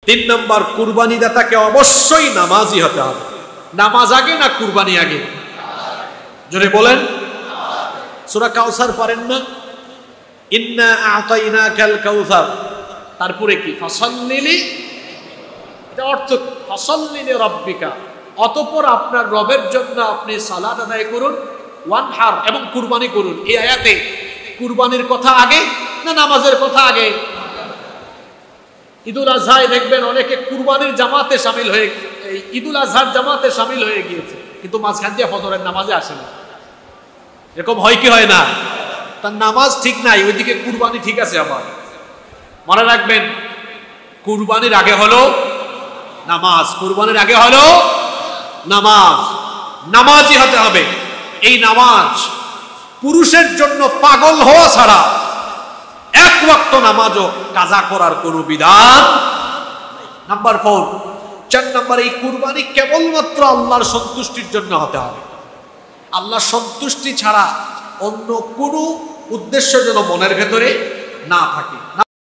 তিন নম্বর, কুরবানি দাতাকে অবশ্যই নামাজি হতে হবে। নামাজ আগে না কুরবানি আগে? জোরে বলেন। সূরা কাউসার পারেন না? ইন্না আ'তাইনাকাল কাউসার, তারপরে কি? ফাসাল্লি, এটা অর্থ ফাসাল্লি লিরাব্বিকা, অতঃপর আপনার রবের জন্য আপনি সালাত আদায় করুন, ওয়ানহার, এবং কুরবানি করুন। এই আয়াতে কুরবানির কথা আগে না নামাজের কথা আগে? ঈদুল আজহায় দেখবেন অনেকে কুরবানির জামাতে শামিল হয়ে, ঈদুল আজহার জামাতে শামিল হয়ে গিয়েছে, কিন্তু মাঝখান দিয়ে ফজরের নামাজে আসে না। এরকম হয় কি হয় না? তার নামাজ ঠিক নাই, ওইদিকে কুরবানি ঠিক আছে। আবার মনে রাখবেন, কুরবানির আগে হলো নামাজ, কুরবানির আগে হলো নামাজ। নামাজি হতে হবে। এই নামাজ পুরুষের জন্য পাগল হওয়া ছাড়া এক ওয়াক্ত নামাজও কাজা করার কোনো বিধান। নাম্বার 4, 4 নম্বর, এই কুরবানি কেবলমাত্র আল্লাহর সন্তুষ্টির জন্য হতে হবে। আল্লাহর সন্তুষ্টি ছাড়া অন্য কোনো উদ্দেশ্য যেন মনের ভেতরে না থাকে।